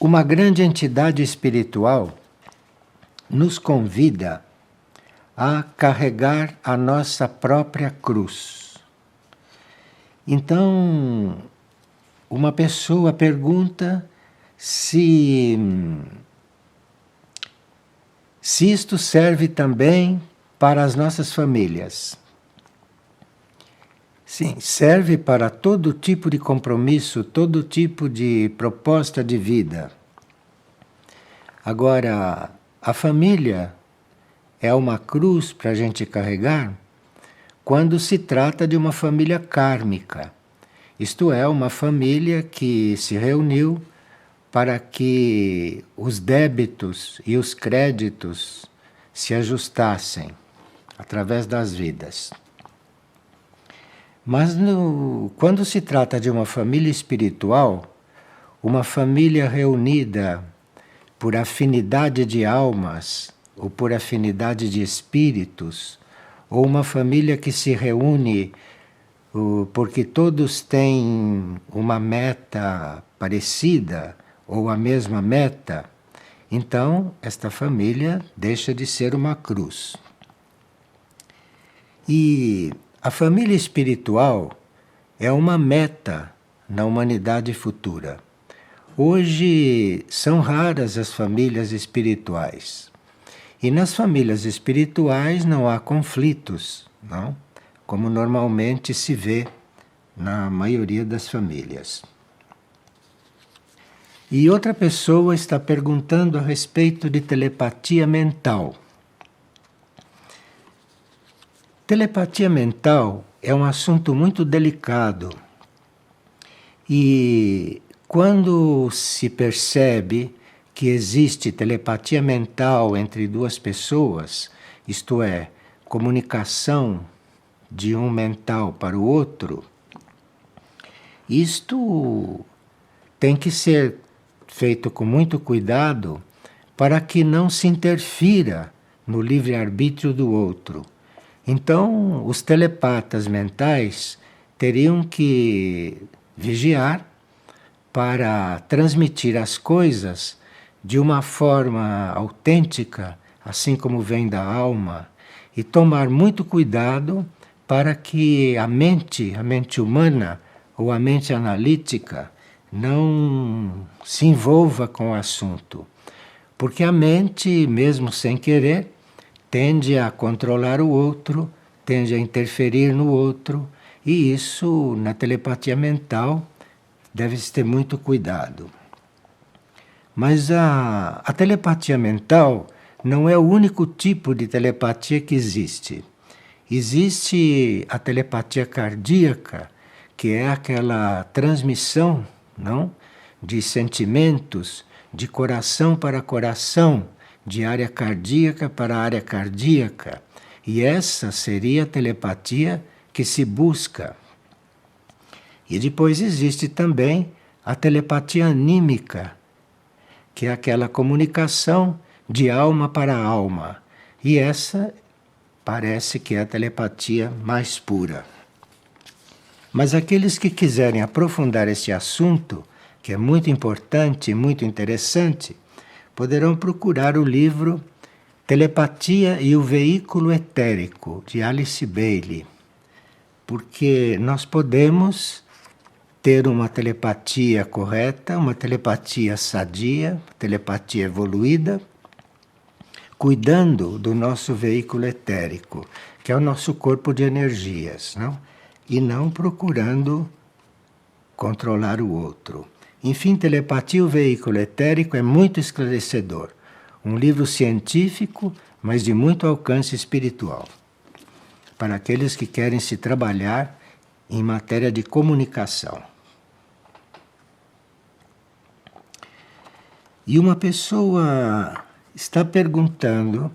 Uma grande entidade espiritual nos convida a carregar a nossa própria cruz. Então, uma pessoa pergunta se isto serve também para as nossas famílias. Sim, serve para todo tipo de compromisso, todo tipo de proposta de vida. Agora, a família é uma cruz para a gente carregar quando se trata de uma família kármica. Isto é, uma família que se reuniu para que os débitos e os créditos se ajustassem através das vidas. Mas quando se trata de uma família espiritual, uma família reunida por afinidade de almas ou por afinidade de espíritos, ou uma família que se reúne porque todos têm uma meta parecida ou a mesma meta, então esta família deixa de ser uma cruz. E a família espiritual é uma meta na humanidade futura. Hoje são raras as famílias espirituais. E nas famílias espirituais não há conflitos, não? Como normalmente se vê na maioria das famílias. E outra pessoa está perguntando a respeito de telepatia mental. Telepatia mental é um assunto muito delicado e quando se percebe que existe telepatia mental entre duas pessoas, isto é, comunicação de um mental para o outro, isto tem que ser feito com muito cuidado para que não se interfira no livre-arbítrio do outro. Então, os telepatas mentais teriam que vigiar para transmitir as coisas de uma forma autêntica, assim como vem da alma, e tomar muito cuidado para que a mente humana ou a mente analítica não se envolva com o assunto. Porque a mente, mesmo sem querer, tende a controlar o outro, tende a interferir no outro, e isso, na telepatia mental, deve-se ter muito cuidado. Mas a telepatia mental não é o único tipo de telepatia que existe. Existe a telepatia cardíaca, que é aquela transmissão, não, de sentimentos de coração para coração, de área cardíaca para área cardíaca. E essa seria a telepatia que se busca. E depois existe também a telepatia anímica, que é aquela comunicação de alma para alma. E essa parece que é a telepatia mais pura. Mas aqueles que quiserem aprofundar este assunto, que é muito importante e muito interessante, poderão procurar o livro Telepatia e o Veículo Etérico, de Alice Bailey. Porque nós podemos ter uma telepatia correta, uma telepatia sadia, telepatia evoluída, cuidando do nosso veículo etérico, que é o nosso corpo de energias, não? E não procurando controlar o outro. Enfim, Telepatia, o Veículo Etérico é muito esclarecedor. Um livro científico, mas de muito alcance espiritual. Para aqueles que querem se trabalhar em matéria de comunicação. E uma pessoa está perguntando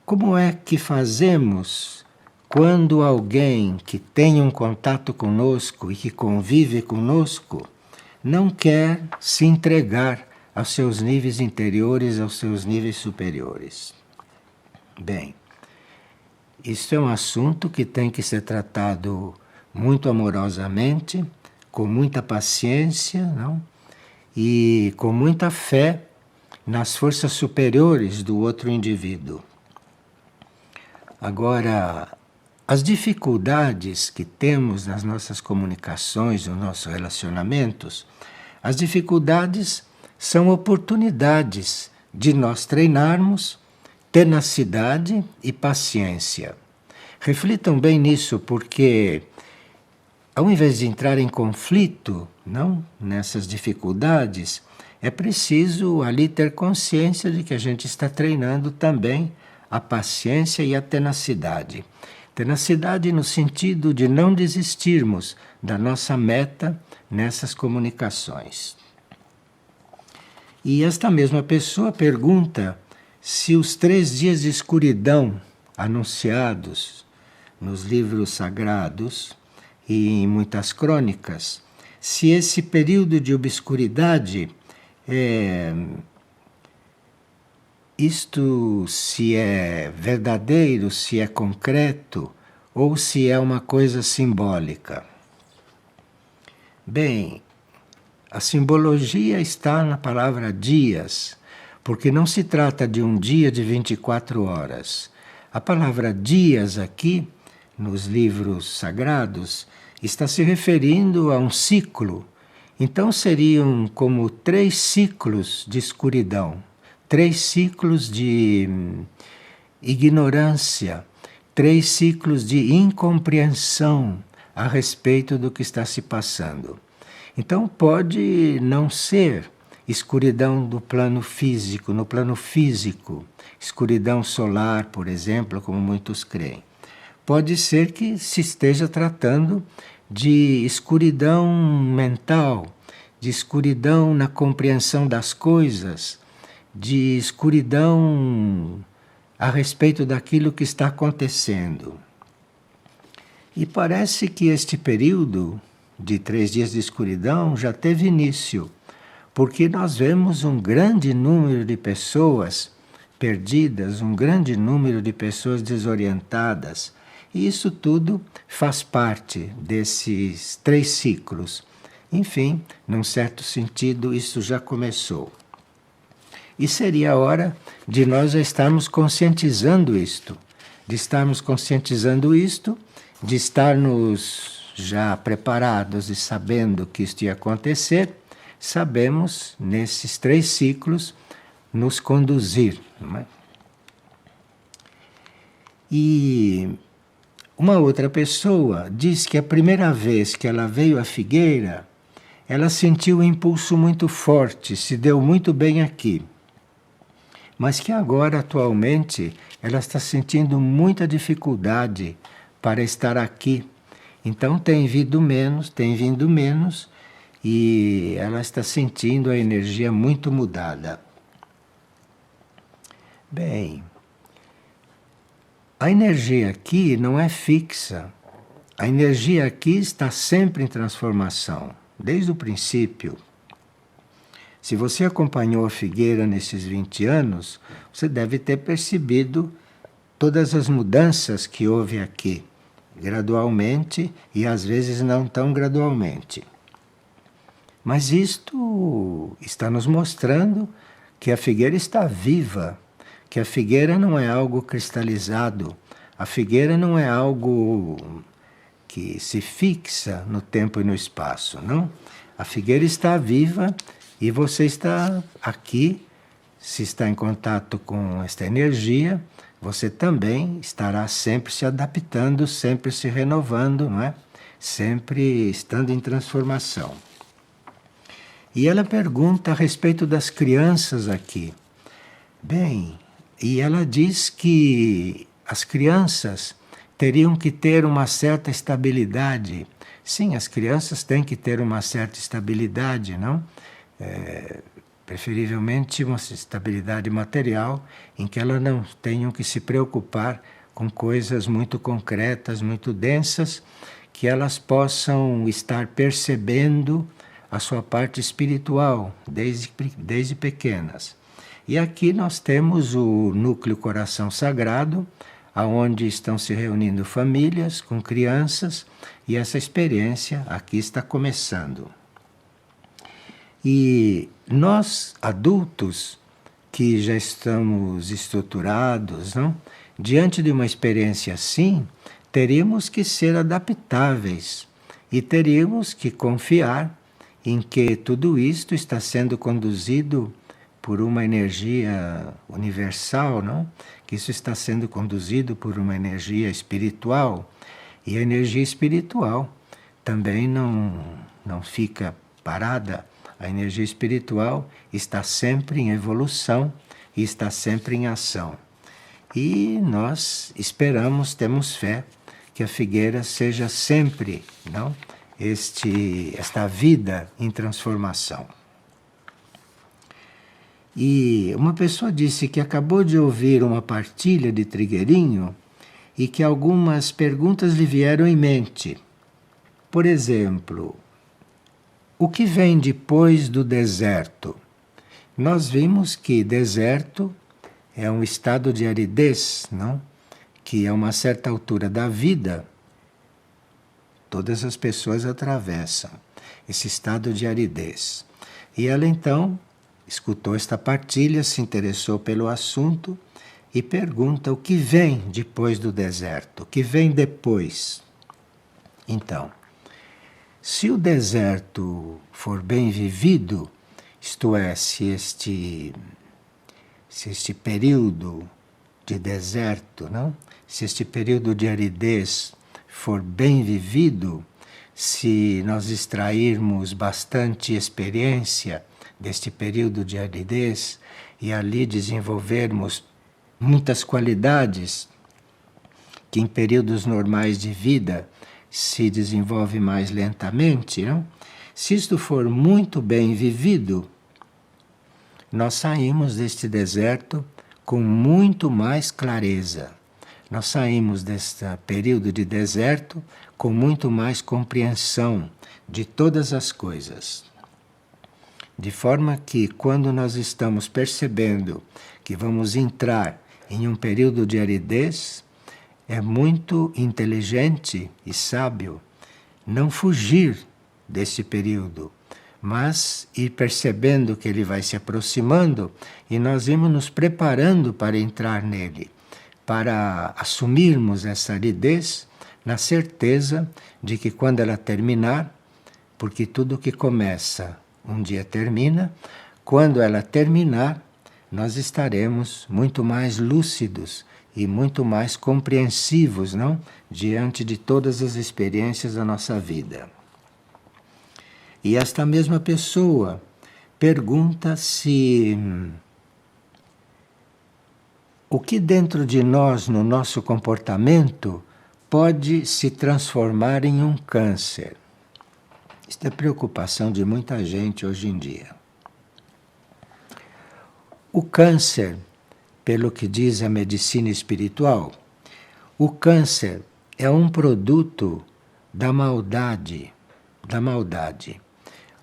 como é que fazemos quando alguém que tem um contato conosco e que convive conosco não quer se entregar aos seus níveis interiores, aos seus níveis superiores. Bem, isso é um assunto que tem que ser tratado muito amorosamente, com muita paciência, não? e com muita fé nas forças superiores do outro indivíduo. Agora, as dificuldades que temos nas nossas comunicações, nos nossos relacionamentos, as dificuldades são oportunidades de nós treinarmos tenacidade e paciência. Reflitam bem nisso, porque ao invés de entrar em conflito, não, nessas dificuldades, é preciso ali ter consciência de que a gente está treinando também a paciência e a tenacidade. Tenacidade no sentido de não desistirmos da nossa meta nessas comunicações. E esta mesma pessoa pergunta se os 3 dias de escuridão anunciados nos livros sagrados e em muitas crônicas, se esse período de obscuridade isto se é verdadeiro, se é concreto ou se é uma coisa simbólica. Bem, a simbologia está na palavra dias, porque não se trata de um dia de 24 horas. A palavra dias aqui, nos livros sagrados, está se referindo a um ciclo. Então seriam como 3 ciclos de escuridão, 3 ciclos de ignorância, 3 ciclos de incompreensão a respeito do que está se passando. Então pode não ser escuridão do plano físico, no plano físico, escuridão solar, por exemplo, como muitos creem. Pode ser que se esteja tratando de escuridão mental, de escuridão na compreensão das coisas, de escuridão a respeito daquilo que está acontecendo. E parece que este período de 3 dias de escuridão já teve início, porque nós vemos um grande número de pessoas perdidas, um grande número de pessoas desorientadas. E isso tudo faz parte desses 3 ciclos. Enfim, num certo sentido, isso já começou. E seria a hora de nós já estarmos conscientizando isto, de estarmos já preparados e sabendo que isto ia acontecer, sabemos, nesses 3 ciclos, nos conduzir. Não é? E uma outra pessoa diz que a primeira vez que ela veio à Figueira, ela sentiu um impulso muito forte, se deu muito bem aqui. Mas que agora, atualmente, ela está sentindo muita dificuldade para estar aqui. Então tem vindo menos, e ela está sentindo a energia muito mudada. Bem, a energia aqui não é fixa. A energia aqui está sempre em transformação, desde o princípio. Se você acompanhou a Figueira nesses 20 anos, você deve ter percebido todas as mudanças que houve aqui, gradualmente e às vezes não tão gradualmente. Mas isto está nos mostrando que a Figueira está viva, que a Figueira não é algo cristalizado, a Figueira não é algo que se fixa no tempo e no espaço, não? A Figueira está viva e você está aqui, se está em contato com esta energia, você também estará sempre se adaptando, sempre se renovando, não é? Sempre estando em transformação. E ela pergunta a respeito das crianças aqui. Bem, e ela diz que as crianças teriam que ter uma certa estabilidade. Sim, as crianças têm que ter uma certa estabilidade, não? Preferivelmente uma estabilidade material em que elas não tenham que se preocupar com coisas muito concretas, muito densas, que elas possam estar percebendo a sua parte espiritual desde pequenas. E aqui nós temos o núcleo Coração Sagrado, aonde estão se reunindo famílias com crianças, e essa experiência aqui está começando. E nós, adultos, que já estamos estruturados, não? Diante de uma experiência assim, teríamos que ser adaptáveis e teríamos que confiar em que tudo isto está sendo conduzido por uma energia universal, não? Que isso está sendo conduzido por uma energia espiritual. E a energia espiritual também não fica parada. A energia espiritual está sempre em evolução e está sempre em ação. E nós esperamos, temos fé, que a figueira seja sempre, não? Esta vida em transformação. E uma pessoa disse que acabou de ouvir uma partilha de Trigueirinho e que algumas perguntas lhe vieram em mente. Por exemplo, o que vem depois do deserto? Nós vimos que deserto é um estado de aridez, não? Que a uma certa altura da vida, todas as pessoas atravessam esse estado de aridez. E ela então escutou esta partilha, se interessou pelo assunto e pergunta o que vem depois do deserto, o que vem depois. Então, se o deserto for bem vivido, isto é, se este período de deserto, não? Se este período de aridez for bem vivido, se nós extrairmos bastante experiência deste período de aridez e ali desenvolvermos muitas qualidades que em períodos normais de vida se desenvolve mais lentamente, não? Se isto for muito bem vivido, nós saímos deste deserto com muito mais clareza. Nós saímos deste período de deserto com muito mais compreensão de todas as coisas. De forma que, quando nós estamos percebendo que vamos entrar em um período de aridez, é muito inteligente e sábio não fugir desse período, mas ir percebendo que ele vai se aproximando e nós vamos nos preparando para entrar nele, para assumirmos essa aridez na certeza de que quando ela terminar, porque tudo que começa um dia termina, quando ela terminar, nós estaremos muito mais lúcidos e muito mais compreensivos, não? Diante de todas as experiências da nossa vida. E esta mesma pessoa pergunta se o que dentro de nós, no nosso comportamento, pode se transformar em um câncer. Isto é preocupação de muita gente hoje em dia. O câncer, pelo que diz a medicina espiritual, o câncer é um produto da maldade,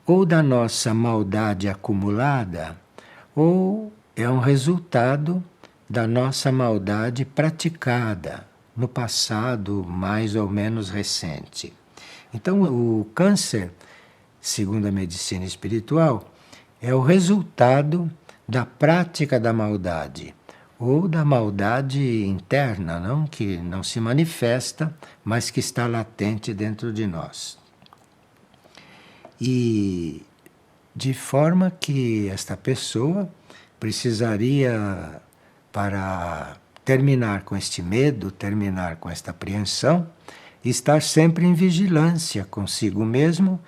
ou da nossa maldade acumulada, ou é um resultado da nossa maldade praticada no passado mais ou menos recente. Então, o câncer, segundo a medicina espiritual, é o resultado da prática da maldade, ou da maldade interna, não? Que não se manifesta, mas que está latente dentro de nós. E de forma que esta pessoa precisaria, para terminar com este medo, terminar com esta apreensão, estar sempre em vigilância consigo mesmo,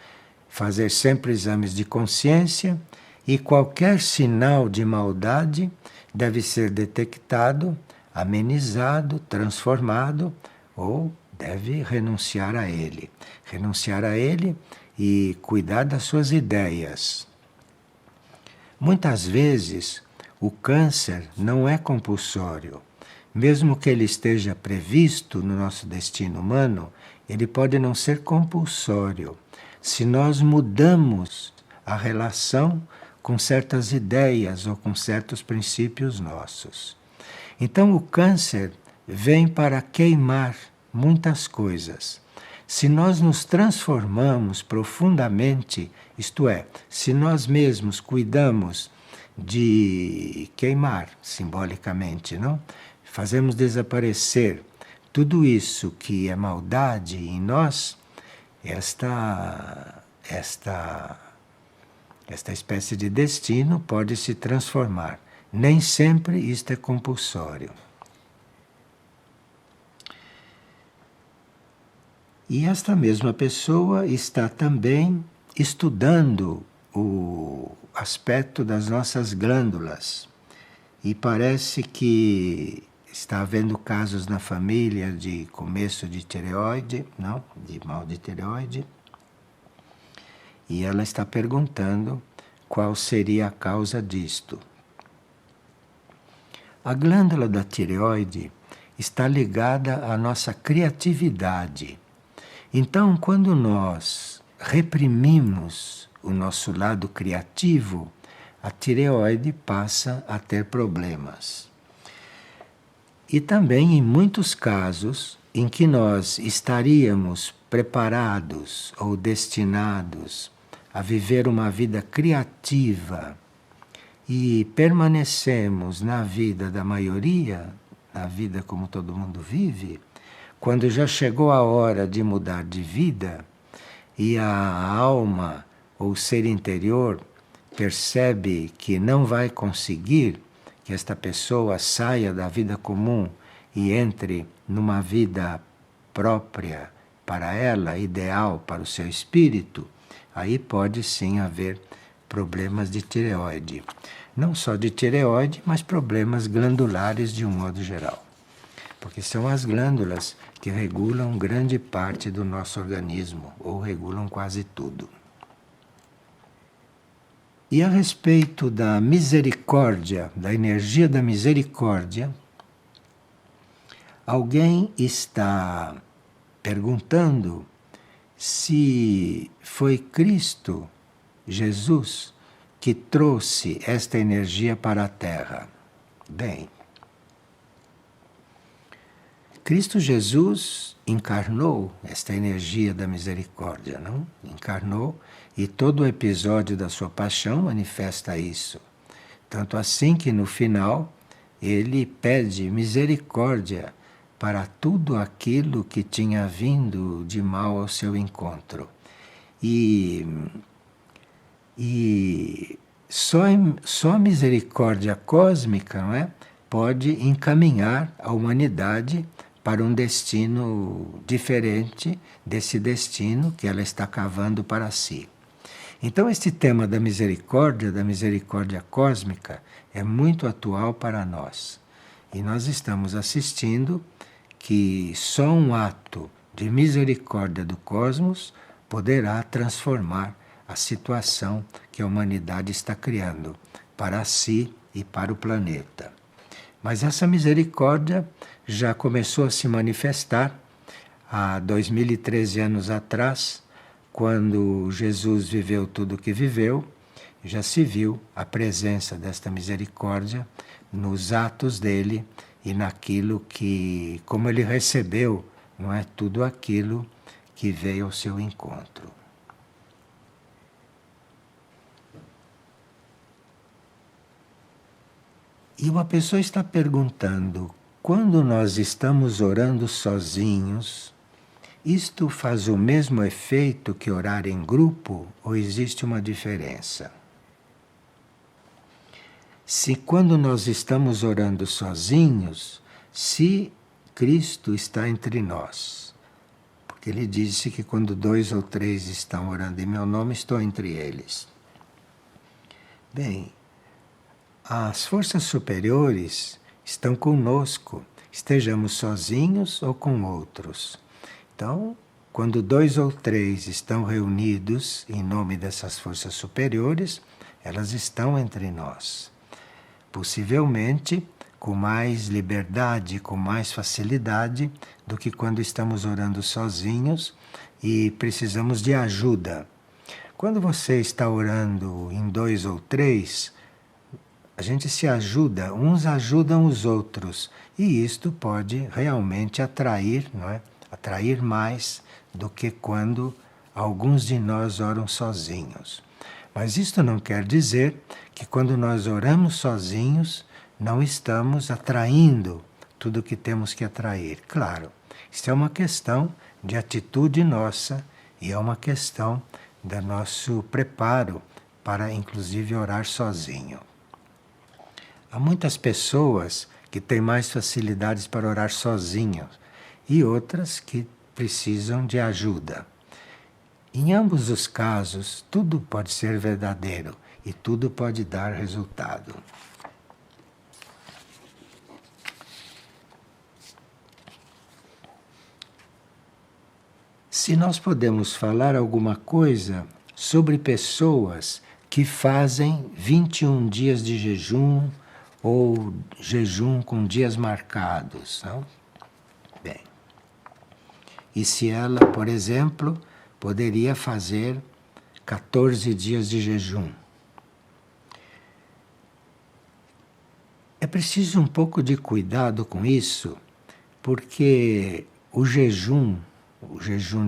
fazer sempre exames de consciência e qualquer sinal de maldade deve ser detectado, amenizado, transformado ou deve renunciar a ele. Renunciar a ele e cuidar das suas ideias. Muitas vezes o câncer não é compulsório. Mesmo que ele esteja previsto no nosso destino humano, ele pode não ser compulsório. Se nós mudamos a relação com certas ideias ou com certos princípios nossos. Então o câncer vem para queimar muitas coisas. Se nós nos transformamos profundamente, isto é, se nós mesmos cuidamos de queimar simbolicamente, não? Fazemos desaparecer tudo isso que é maldade em nós, esta espécie de destino pode se transformar. Nem sempre isto é compulsório. E esta mesma pessoa está também estudando o aspecto das nossas glândulas. E parece que está havendo casos na família de começo de tireoide, não, de mal de tireoide. E ela está perguntando qual seria a causa disto. A glândula da tireoide está ligada à nossa criatividade. Então, quando nós reprimimos o nosso lado criativo, a tireoide passa a ter problemas. E também em muitos casos em que nós estaríamos preparados ou destinados a viver uma vida criativa e permanecemos na vida da maioria, na vida como todo mundo vive, quando já chegou a hora de mudar de vida e a alma ou o ser interior percebe que não vai conseguir que esta pessoa saia da vida comum e entre numa vida própria para ela, ideal para o seu espírito, aí pode sim haver problemas de tireoide. Não só de tireoide, mas problemas glandulares de um modo geral. Porque são as glândulas que regulam grande parte do nosso organismo, ou regulam quase tudo. E a respeito da misericórdia, da energia da misericórdia, alguém está perguntando se foi Cristo, Jesus, que trouxe esta energia para a Terra. Bem, Cristo Jesus encarnou esta energia da misericórdia, não? Encarnou, e todo o episódio da sua paixão manifesta isso. Tanto assim que no final ele pede misericórdia para tudo aquilo que tinha vindo de mal ao seu encontro. E só a misericórdia cósmica, não é, pode encaminhar a humanidade para um destino diferente desse destino que ela está cavando para si. Então, este tema da misericórdia cósmica, é muito atual para nós. E nós estamos assistindo que só um ato de misericórdia do cosmos poderá transformar a situação que a humanidade está criando para si e para o planeta. Mas essa misericórdia já começou a se manifestar há 2013 anos atrás, quando Jesus viveu tudo o que viveu, já se viu a presença desta misericórdia nos atos dele e naquilo que, como ele recebeu, não é, tudo aquilo que veio ao seu encontro. E uma pessoa está perguntando, quando nós estamos orando sozinhos, isto faz o mesmo efeito que orar em grupo ou existe uma diferença? Se quando nós estamos orando sozinhos, se Cristo está entre nós, porque ele disse que quando 2 ou 3 estão orando em meu nome, estou entre eles. Bem, as forças superiores estão conosco, estejamos sozinhos ou com outros. Então, quando 2 ou 3 estão reunidos em nome dessas forças superiores, elas estão entre nós. Possivelmente com mais liberdade, com mais facilidade do que quando estamos orando sozinhos e precisamos de ajuda. Quando você está orando em 2 ou 3, a gente se ajuda, uns ajudam os outros, e isto pode realmente atrair, não é? Atrair mais do que quando alguns de nós oram sozinhos. Mas isto não quer dizer que quando nós oramos sozinhos não estamos atraindo tudo o que temos que atrair. Claro, isso é uma questão de atitude nossa e é uma questão do nosso preparo para, inclusive, orar sozinho. Há muitas pessoas que têm mais facilidades para orar sozinhos e outras que precisam de ajuda. Em ambos os casos, tudo pode ser verdadeiro e tudo pode dar resultado. Se nós podemos falar alguma coisa sobre pessoas que fazem 21 dias de jejum ou jejum com dias marcados, não? Bem, e se ela, por exemplo, poderia fazer 14 dias de jejum? É preciso um pouco de cuidado com isso, porque o jejum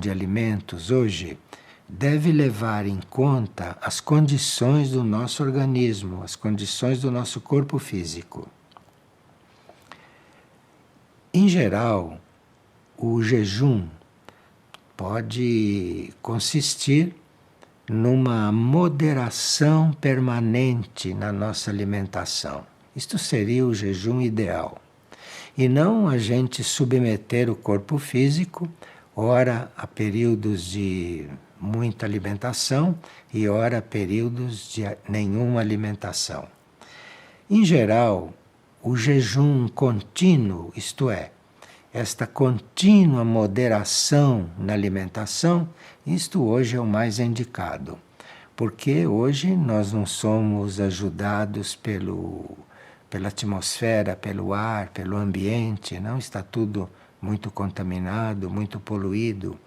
de alimentos hoje deve levar em conta as condições do nosso organismo, as condições do nosso corpo físico. Em geral, o jejum pode consistir numa moderação permanente na nossa alimentação. Isto seria o jejum ideal. E não a gente submeter o corpo físico, ora a períodos de muita alimentação e ora a períodos de nenhuma alimentação. Em geral, o jejum contínuo, isto é, esta contínua moderação na alimentação, isto hoje é o mais indicado, porque hoje nós não somos ajudados pela atmosfera, pelo ar, pelo ambiente, não está tudo muito contaminado, muito poluído.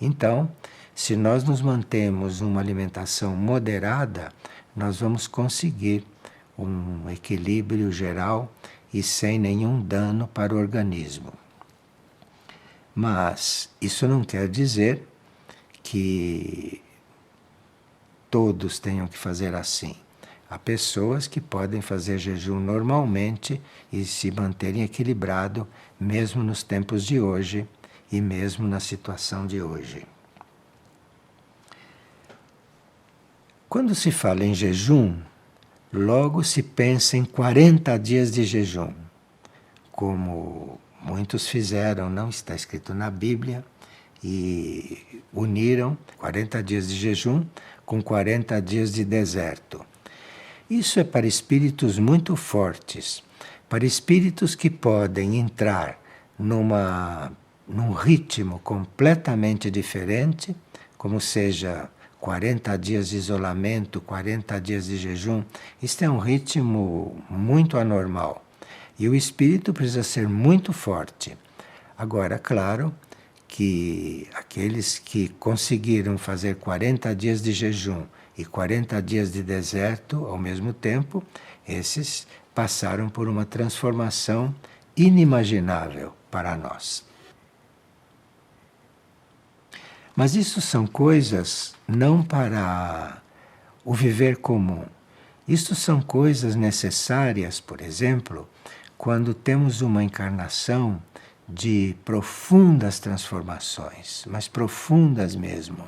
Então, se nós nos mantemos uma alimentação moderada, nós vamos conseguir um equilíbrio geral e sem nenhum dano para o organismo. Mas isso não quer dizer que todos tenham que fazer assim. Há pessoas que podem fazer jejum normalmente e se manterem equilibrado, mesmo nos tempos de hoje e mesmo na situação de hoje. Quando se fala em jejum, logo se pensa em 40 dias de jejum, como muitos fizeram, não está escrito na Bíblia, e uniram 40 dias de jejum com 40 dias de deserto. Isso é para espíritos muito fortes, para espíritos que podem entrar num ritmo completamente diferente, como seja 40 dias de isolamento, 40 dias de jejum. Isto é um ritmo muito anormal. E o espírito precisa ser muito forte. Agora, claro que aqueles que conseguiram fazer 40 dias de jejum e 40 dias de deserto ao mesmo tempo, esses passaram por uma transformação inimaginável para nós. Mas isso são coisas não para o viver comum. Isto são coisas necessárias, por exemplo, quando temos uma encarnação de profundas transformações, mas profundas mesmo.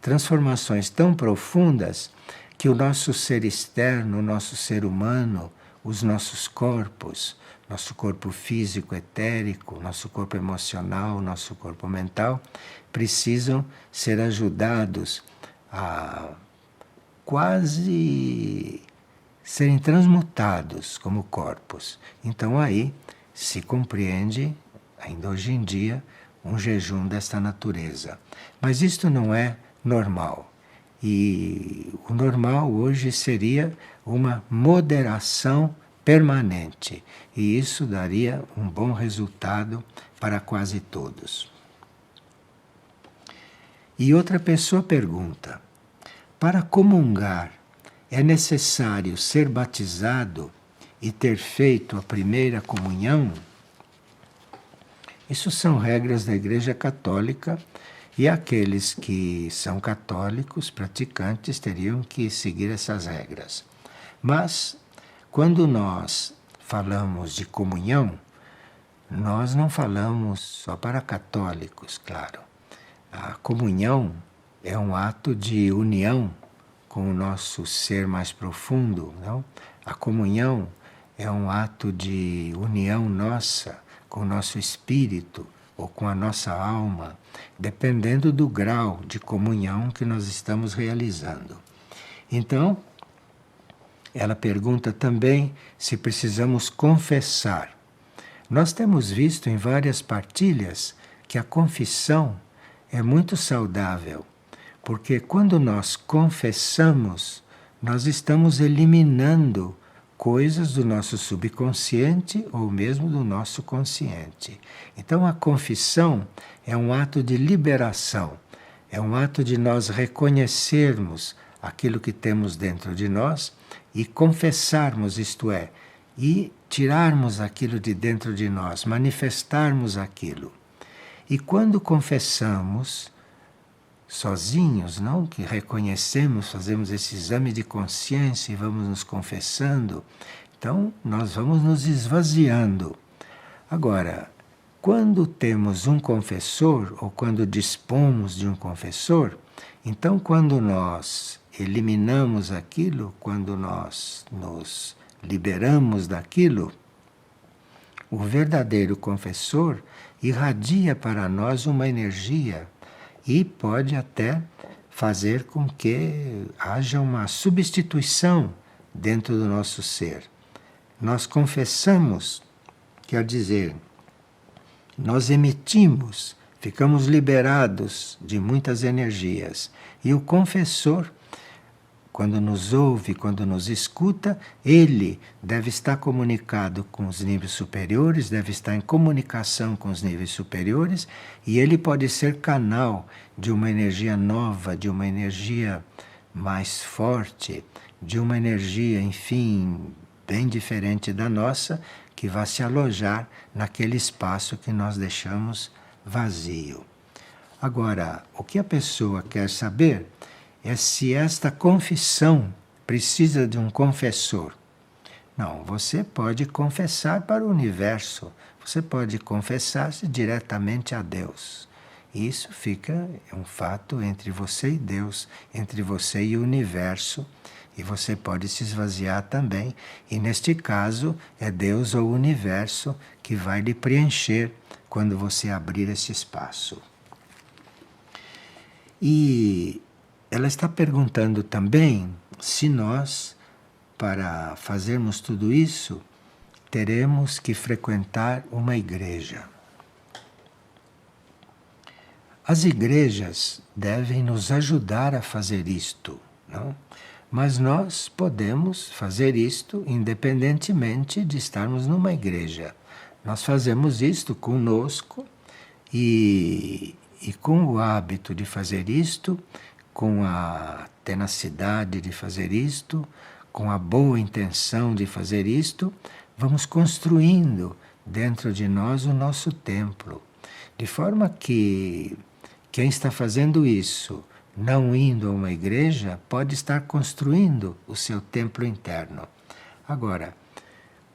Transformações tão profundas que o nosso ser externo, o nosso ser humano, os nossos corpos, nosso corpo físico, etérico, nosso corpo emocional, nosso corpo mental, precisam ser ajudados a quase serem transmutados como corpos. Então aí se compreende, ainda hoje em dia, um jejum desta natureza. Mas isto não é normal. E o normal hoje seria uma moderação permanente. E isso daria um bom resultado para quase todos. E outra pessoa pergunta: para comungar é necessário ser batizado e ter feito a primeira comunhão? Isso são regras da Igreja Católica E aqueles que são católicos, praticantes, teriam que seguir essas regras. Mas, quando nós falamos de comunhão, nós não falamos só para católicos, claro. A comunhão é um ato de união com o nosso ser mais profundo, não? A comunhão é um ato de união nossa com o nosso espírito ou com a nossa alma, dependendo do grau de comunhão que nós estamos realizando. Então, ela pergunta também se precisamos confessar. Nós temos visto em várias partilhas que a confissão é muito saudável, porque quando nós confessamos, nós estamos eliminando coisas do nosso subconsciente ou mesmo do nosso consciente. Então a confissão é um ato de liberação, é um ato de nós reconhecermos aquilo que temos dentro de nós e confessarmos, isto é, e tirarmos aquilo de dentro de nós, manifestarmos aquilo. E quando confessamos, sozinhos, não? Que reconhecemos, fazemos esse exame de consciência e vamos nos confessando, então nós vamos nos esvaziando. Agora, quando temos um confessor, ou quando dispomos de um confessor, então quando nós eliminamos aquilo, quando nós nos liberamos daquilo, o verdadeiro confessor irradia para nós uma energia e pode até fazer com que haja uma substituição dentro do nosso ser. Nós confessamos, quer dizer, nós emitimos, ficamos liberados de muitas energias. E o confessor, quando nos ouve, quando nos escuta, ele deve estar comunicado com os níveis superiores, deve estar em comunicação com os níveis superiores, e ele pode ser canal de uma energia nova, de uma energia mais forte, de uma energia, enfim, bem diferente da nossa, que vai se alojar naquele espaço que nós deixamos vazio. Agora, o que a pessoa quer saber é se esta confissão precisa de um confessor. Não, você pode confessar para o universo, você pode confessar-se diretamente a Deus. Isso fica um fato entre você e Deus, entre você e o universo, e você pode se esvaziar também. E neste caso, é Deus ou o universo que vai lhe preencher quando você abrir esse espaço. E ela está perguntando também se nós, para fazermos tudo isso, teremos que frequentar uma igreja. As igrejas devem nos ajudar a fazer isto, não? Mas nós podemos fazer isto independentemente de estarmos numa igreja. Nós fazemos isto conosco e com o hábito de fazer isto, com a tenacidade de fazer isto, com a boa intenção de fazer isto, vamos construindo dentro de nós o nosso templo. De forma que quem está fazendo isso, não indo a uma igreja, pode estar construindo o seu templo interno. Agora,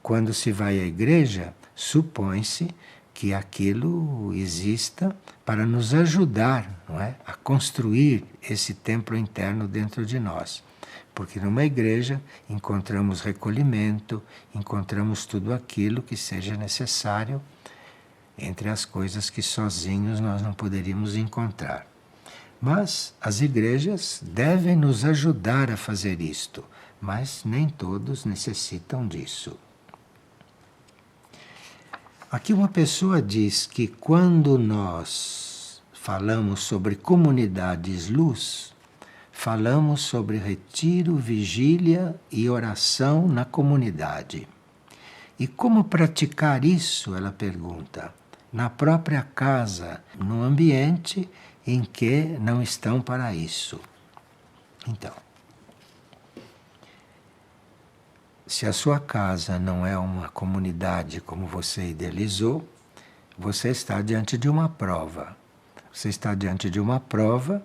quando se vai à igreja, supõe-se que aquilo exista para nos ajudar, não é, a construir esse templo interno dentro de nós. Porque numa igreja encontramos recolhimento, encontramos tudo aquilo que seja necessário, entre as coisas que sozinhos nós não poderíamos encontrar. Mas as igrejas devem nos ajudar a fazer isto, mas nem todos necessitam disso. Aqui uma pessoa diz que quando nós falamos sobre comunidades luz, falamos sobre retiro, vigília e oração na comunidade. E como praticar isso, ela pergunta, na própria casa, no ambiente em que não estão para isso. Então, se a sua casa não é uma comunidade como você idealizou, você está diante de uma prova. Você está diante de uma prova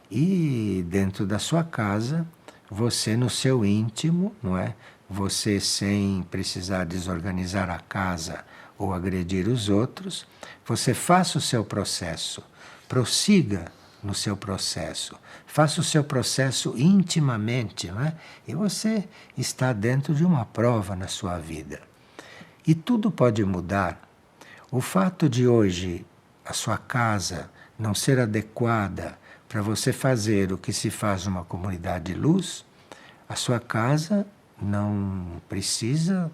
e dentro da sua casa, você no seu íntimo, não é? Você sem precisar desorganizar a casa ou agredir os outros, você faça o seu processo, prossiga no seu processo, faça o seu processo intimamente, não é? E você está dentro de uma prova na sua vida. E tudo pode mudar. O fato de hoje a sua casa não ser adequada para você fazer o que se faz numa comunidade de luz, a sua casa não precisa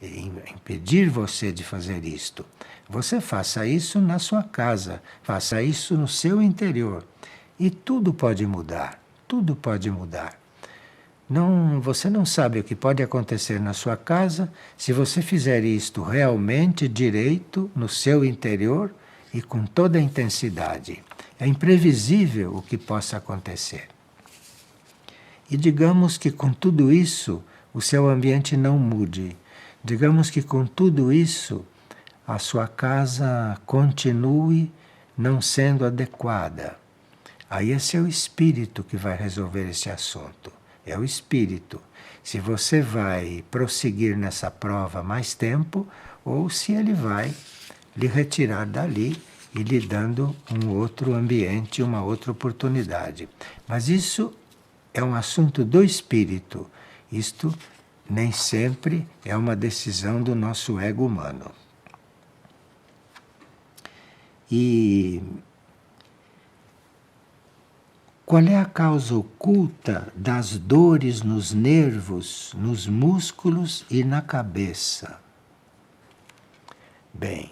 impedir você de fazer isto. Você faça isso na sua casa, faça isso no seu interior. E tudo pode mudar, tudo pode mudar. Não, você não sabe o que pode acontecer na sua casa se você fizer isto realmente direito no seu interior e com toda a intensidade. É imprevisível o que possa acontecer. E digamos que com tudo isso o seu ambiente não mude. Digamos que com tudo isso a sua casa continue não sendo adequada. Aí é seu espírito que vai resolver esse assunto. É o espírito. Se você vai prosseguir nessa prova mais tempo ou se ele vai lhe retirar dali e lhe dando um outro ambiente, uma outra oportunidade. Mas isso é um assunto do espírito. Isto nem sempre é uma decisão do nosso ego humano. E qual é a causa oculta das dores nos nervos, nos músculos e na cabeça? Bem,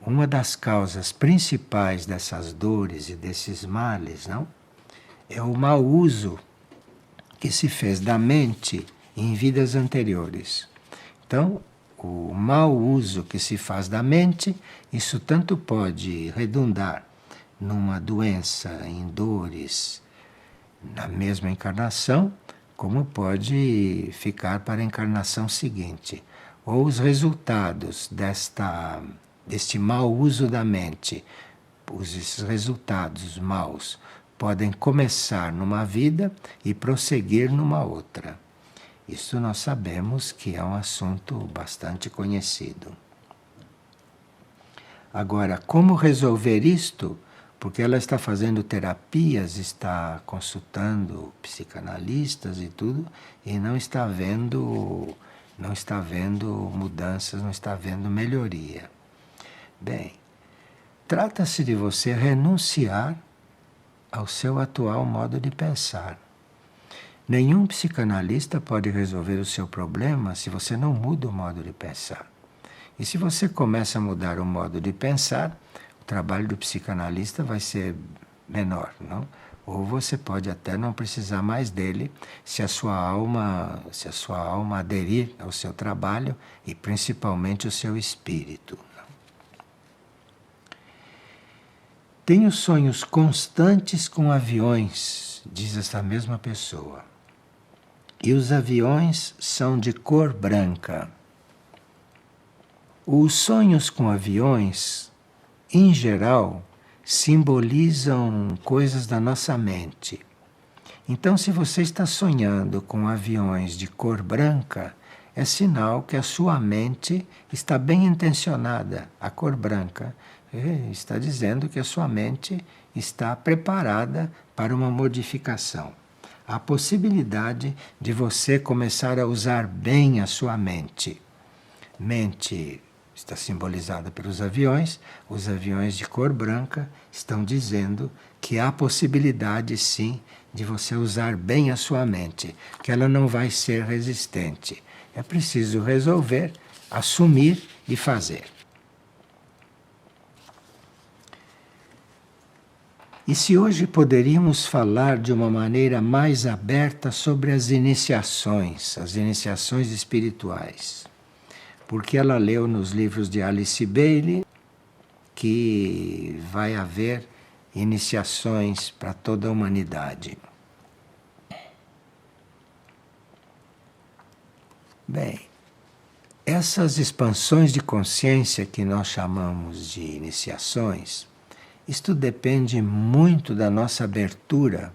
uma das causas principais dessas dores e desses males, não? É o mau uso que se fez da mente em vidas anteriores. Então, o mau uso que se faz da mente, isso tanto pode redundar numa doença, em dores, na mesma encarnação, como pode ficar para a encarnação seguinte. Ou os resultados deste mau uso da mente, esses resultados maus, podem começar numa vida e prosseguir numa outra. Isso nós sabemos que é um assunto bastante conhecido. Agora, como resolver isto? Porque ela está fazendo terapias, está consultando psicanalistas e tudo, e não está vendo mudanças, não está vendo melhoria. Bem, trata-se de você renunciar ao seu atual modo de pensar. Nenhum psicanalista pode resolver o seu problema se você não muda o modo de pensar. E se você começa a mudar o modo de pensar, o trabalho do psicanalista vai ser menor, não? Ou você pode até não precisar mais dele se a sua alma aderir ao seu trabalho e principalmente o seu espírito. Tenho sonhos constantes com aviões, diz essa mesma pessoa. E os aviões são de cor branca. Os sonhos com aviões, em geral, simbolizam coisas da nossa mente. Então, se você está sonhando com aviões de cor branca, é sinal que a sua mente está bem intencionada. A cor branca está dizendo que a sua mente está preparada para uma modificação. Há a possibilidade de você começar a usar bem a sua mente. Mente está simbolizada pelos aviões. Os aviões de cor branca estão dizendo que há possibilidade, sim, de você usar bem a sua mente, que ela não vai ser resistente. É preciso resolver, assumir e fazer. E se hoje poderíamos falar de uma maneira mais aberta sobre as iniciações espirituais? Porque ela leu nos livros de Alice Bailey que vai haver iniciações para toda a humanidade. Bem, essas expansões de consciência que nós chamamos de iniciações, Isto depende muito da nossa abertura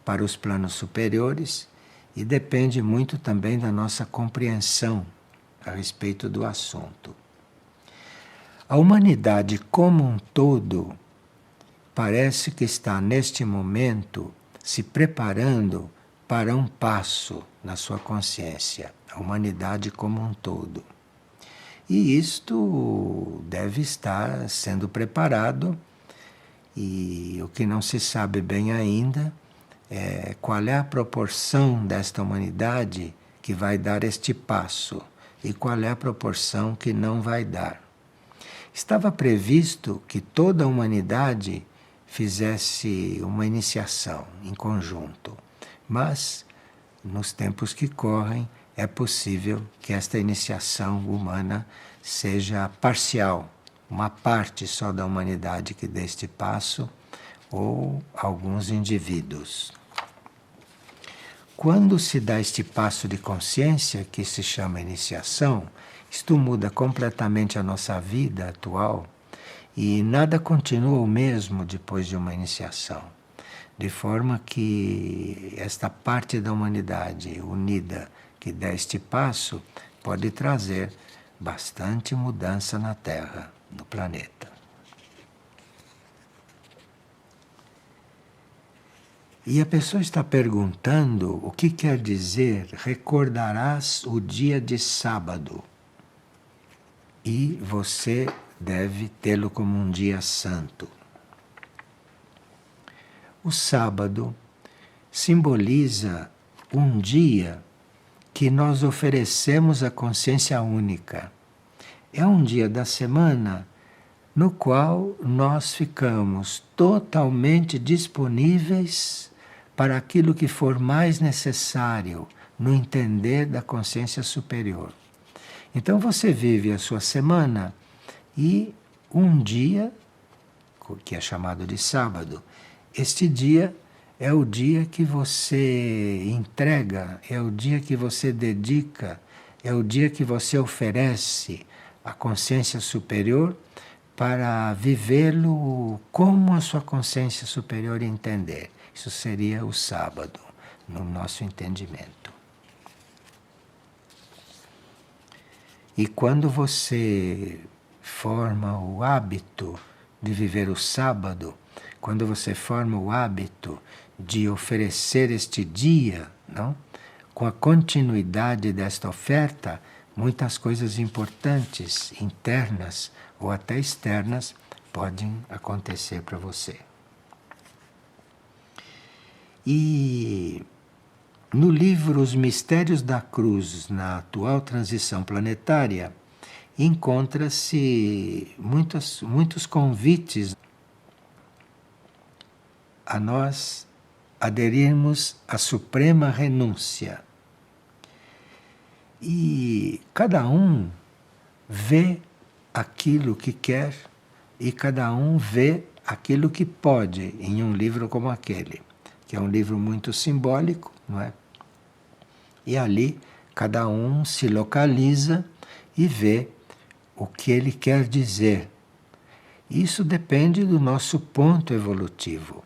para os planos superiores e depende muito também da nossa compreensão a respeito do assunto. A humanidade como um todo parece que está neste momento se preparando para um passo na sua consciência, a humanidade como um todo. E isto deve estar sendo preparado, e o que não se sabe bem ainda é qual é a proporção desta humanidade que vai dar este passo e qual é a proporção que não vai dar. Estava previsto que toda a humanidade fizesse uma iniciação em conjunto, mas nos tempos que correm é possível que esta iniciação humana seja parcial, uma parte só da humanidade que dê este passo, ou alguns indivíduos. Quando se dá este passo de consciência, que se chama iniciação, isto muda completamente a nossa vida atual e nada continua o mesmo depois de uma iniciação. De forma que esta parte da humanidade unida que dá este passo pode trazer bastante mudança na Terra, no planeta. E a pessoa está perguntando o que quer dizer recordarás o dia de sábado. E você deve tê-lo como um dia santo. O sábado simboliza um dia que nós oferecemos à consciência única. É um dia da semana no qual nós ficamos totalmente disponíveis para aquilo que for mais necessário no entender da consciência superior. Então você vive a sua semana e um dia, que é chamado de sábado, este dia é o dia que você entrega, é o dia que você dedica, é o dia que você oferece à consciência superior para vivê-lo como a sua consciência superior entender. Isso seria o sábado, no nosso entendimento. E quando você forma o hábito de viver o sábado, quando você forma o hábito de oferecer este dia, não? Com a continuidade desta oferta, muitas coisas importantes, internas ou até externas, podem acontecer para você. E no livro Os Mistérios da Cruz, na atual transição planetária, encontra-se muitos convites a nós aderirmos à suprema renúncia. E cada um vê aquilo que quer e cada um vê aquilo que pode em um livro como aquele, que é um livro muito simbólico, não é? E ali cada um se localiza e vê o que ele quer dizer. Isso depende do nosso ponto evolutivo.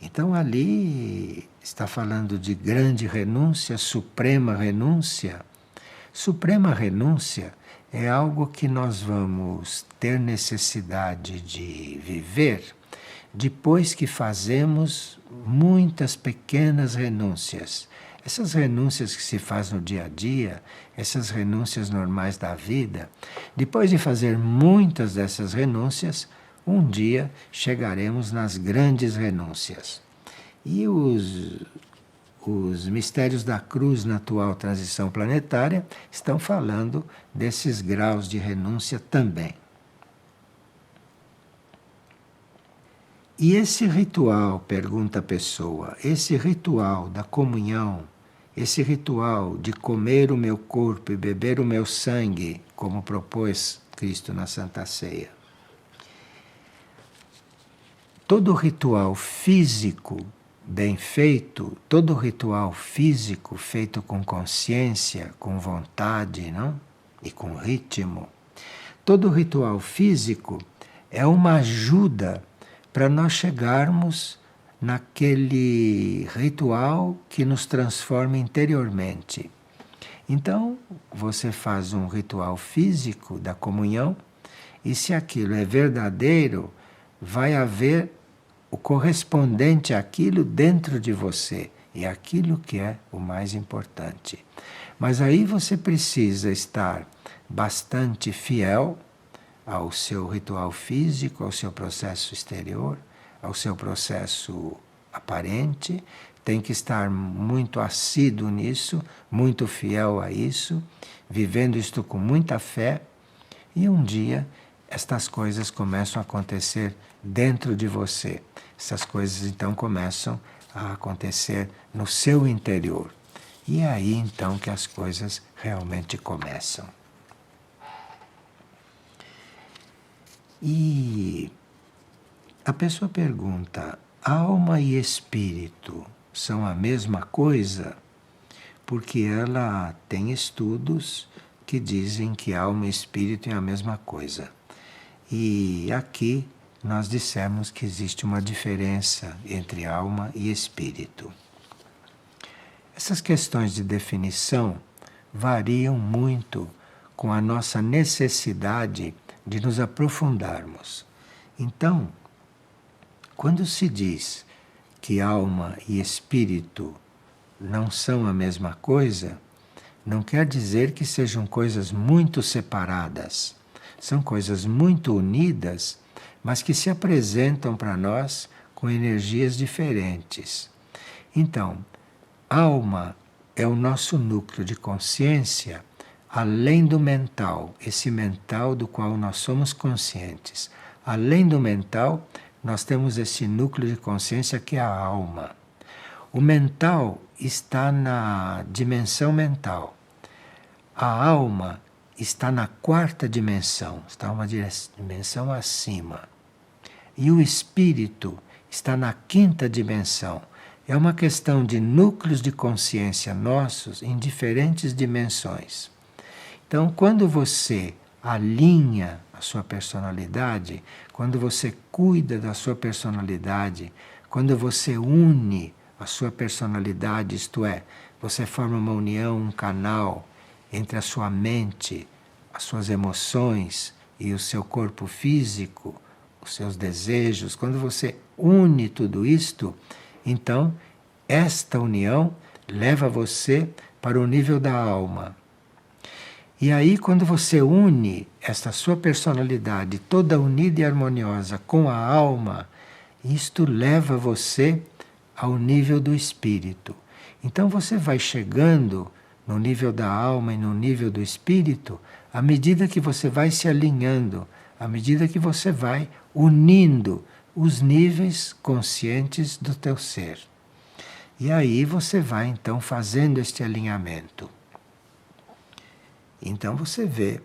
Então ali está falando de grande renúncia, suprema renúncia. Suprema renúncia é algo que nós vamos ter necessidade de viver depois que fazemos muitas pequenas renúncias. Essas renúncias que se faz no dia a dia, essas renúncias normais da vida, depois de fazer muitas dessas renúncias, um dia chegaremos nas grandes renúncias. E os mistérios da cruz na atual transição planetária estão falando desses graus de renúncia também. E esse ritual, pergunta a pessoa, esse ritual da comunhão, esse ritual de comer o meu corpo e beber o meu sangue, como propôs Cristo na Santa Ceia, todo ritual físico bem feito, todo ritual físico feito com consciência, com vontade, não? E com ritmo, todo ritual físico é uma ajuda para nós chegarmos naquele ritual que nos transforma interiormente. Então, você faz um ritual físico da comunhão, e se aquilo é verdadeiro, vai haver o correspondente àquilo dentro de você, e aquilo que é o mais importante. Mas aí você precisa estar bastante fiel ao seu ritual físico, ao seu processo exterior, ao seu processo aparente, tem que estar muito assíduo nisso, muito fiel a isso, vivendo isto com muita fé, e um dia estas coisas começam a acontecer dentro de você. Essas coisas então começam a acontecer no seu interior. E é aí então que as coisas realmente começam. E a pessoa pergunta: alma e espírito são a mesma coisa? Porque ela tem estudos que dizem que alma e espírito é a mesma coisa. E aqui nós dissemos que existe uma diferença entre alma e espírito. Essas questões de definição variam muito com a nossa necessidade de nos aprofundarmos. Então, quando se diz que alma e espírito não são a mesma coisa, não quer dizer que sejam coisas muito separadas. São coisas muito unidas, mas que se apresentam para nós com energias diferentes. Então, alma é o nosso núcleo de consciência além do mental, esse mental do qual nós somos conscientes. Além do mental, nós temos esse núcleo de consciência que é a alma. O mental está na dimensão mental. A alma está na quarta dimensão, está uma dimensão acima. E o espírito está na quinta dimensão. É uma questão de núcleos de consciência nossos em diferentes dimensões. Então, quando você alinha a sua personalidade, quando você cuida da sua personalidade, quando você une a sua personalidade, isto é, você forma uma união, um canal entre a sua mente, as suas emoções e o seu corpo físico, os seus desejos, quando você une tudo isto, então esta união leva você para o nível da alma. E aí, quando você une esta sua personalidade toda unida e harmoniosa com a alma, isto leva você ao nível do espírito. Então você vai chegando no nível da alma e no nível do espírito à medida que você vai se alinhando, à medida que você vai unindo os níveis conscientes do teu ser. E aí você vai então fazendo este alinhamento. Então você vê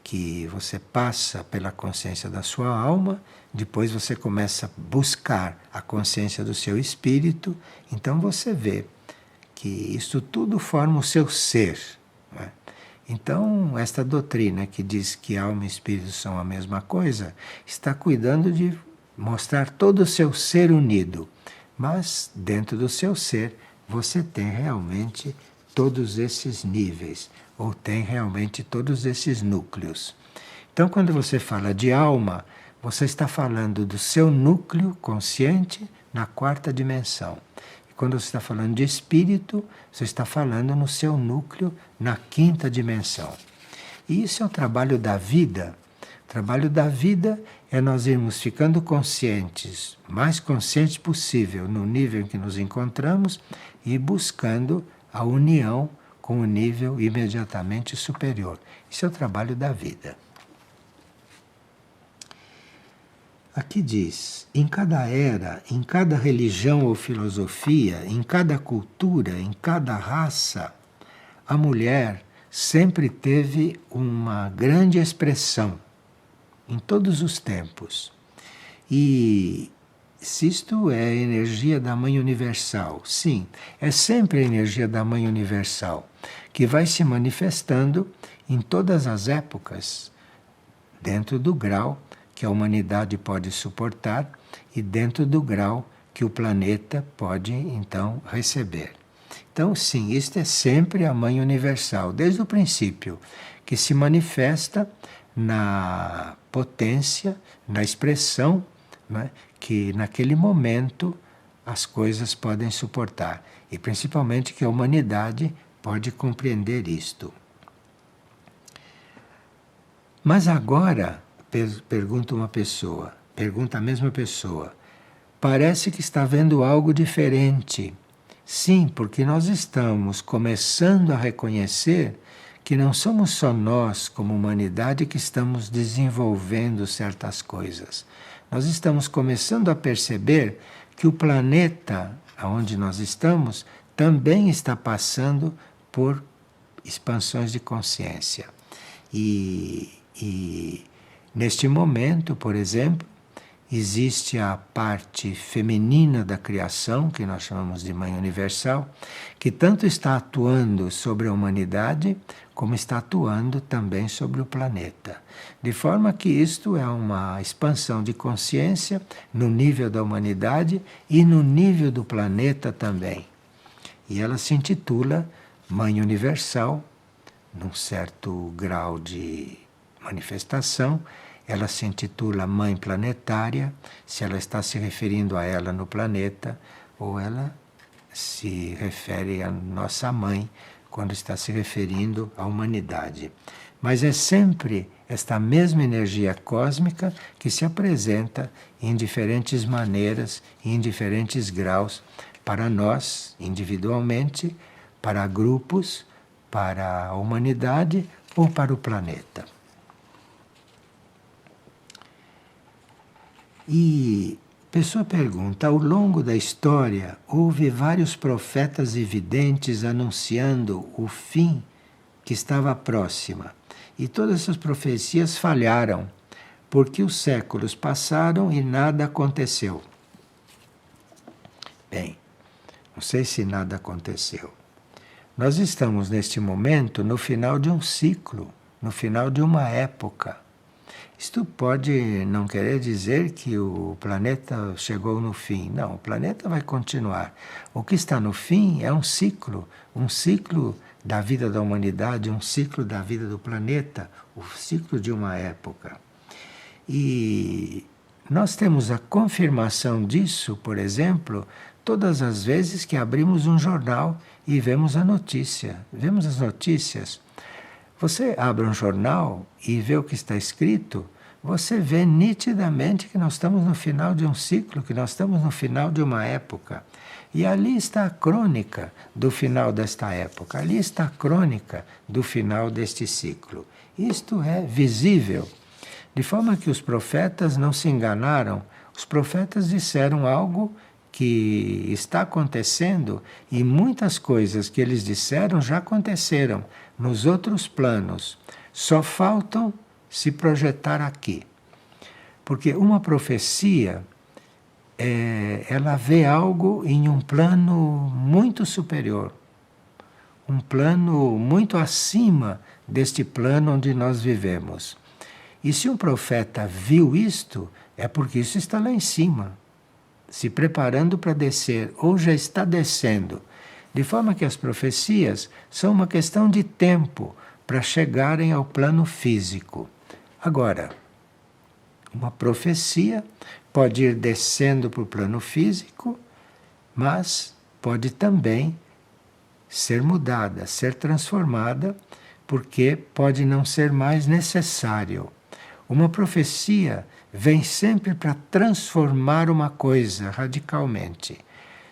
que você passa pela consciência da sua alma, depois você começa a buscar a consciência do seu espírito, então você vê que isso tudo forma o seu ser. Não é? Então, esta doutrina que diz que alma e espírito são a mesma coisa, está cuidando de mostrar todo o seu ser unido. Mas, dentro do seu ser, você tem realmente todos esses níveis, ou tem realmente todos esses núcleos. Então, quando você fala de alma, você está falando do seu núcleo consciente na quarta dimensão. E quando você está falando de espírito, você está falando no seu núcleo na quinta dimensão. E isso é o trabalho da vida. O trabalho da vida é nós irmos ficando conscientes, mais conscientes possível no nível em que nos encontramos e buscando a união com o nível imediatamente superior. Isso é o trabalho da vida. Aqui diz, em cada era, em cada religião ou filosofia, em cada cultura, em cada raça, a mulher sempre teve uma grande expressão em todos os tempos. E se isto é a energia da Mãe Universal, sim, é sempre a energia da Mãe Universal, que vai se manifestando em todas as épocas, dentro do grau que a humanidade pode suportar e dentro do grau que o planeta pode então receber. Então, sim, isto é sempre a Mãe Universal, desde o princípio, que se manifesta na potência, na expressão, né, que naquele momento as coisas podem suportar. E principalmente que a humanidade pode compreender isto. Mas agora, pergunta a mesma pessoa, parece que está vendo algo diferente. Sim, porque nós estamos começando a reconhecer que não somos só nós, como humanidade, que estamos desenvolvendo certas coisas. Nós estamos começando a perceber que o planeta onde nós estamos também está passando por expansões de consciência. E neste momento, por exemplo, existe a parte feminina da criação, que nós chamamos de Mãe Universal, que tanto está atuando sobre a humanidade, como está atuando também sobre o planeta. De forma que isto é uma expansão de consciência no nível da humanidade e no nível do planeta também. E ela se intitula Mãe Universal, num certo grau de manifestação. Ela se intitula Mãe Planetária, se ela está se referindo a ela no planeta, ou ela se refere à nossa mãe quando está se referindo à humanidade. Mas é sempre esta mesma energia cósmica que se apresenta em diferentes maneiras, em diferentes graus, para nós, individualmente, para grupos, para a humanidade ou para o planeta. E a pessoa pergunta, ao longo da história, houve vários profetas e videntes anunciando o fim que estava próxima. E todas essas profecias falharam, porque os séculos passaram e nada aconteceu. Bem, não sei se nada aconteceu. Nós estamos neste momento no final de um ciclo, no final de uma época. Isto pode não querer dizer que o planeta chegou no fim. Não, o planeta vai continuar. O que está no fim é um ciclo da vida da humanidade, um ciclo da vida do planeta, o ciclo de uma época. E nós temos a confirmação disso, por exemplo, todas as vezes que abrimos um jornal e vemos a notícia, vemos as notícias. Você abre um jornal e vê o que está escrito, você vê nitidamente que nós estamos no final de um ciclo, que nós estamos no final de uma época. E ali está a crônica do final desta época, ali está a crônica do final deste ciclo. Isto é visível, de forma que os profetas não se enganaram. Os profetas disseram algo que está acontecendo e muitas coisas que eles disseram já aconteceram nos outros planos. Só faltam se projetar aqui. Porque uma profecia, ela vê algo em um plano muito superior. Um plano muito acima deste plano onde nós vivemos. E se um profeta viu isto, é porque isso está lá em cima, se preparando para descer, ou já está descendo. De forma que as profecias são uma questão de tempo para chegarem ao plano físico. Agora, uma profecia pode ir descendo para o plano físico, mas pode também ser mudada, ser transformada, porque pode não ser mais necessário. Uma profecia vem sempre para transformar uma coisa radicalmente.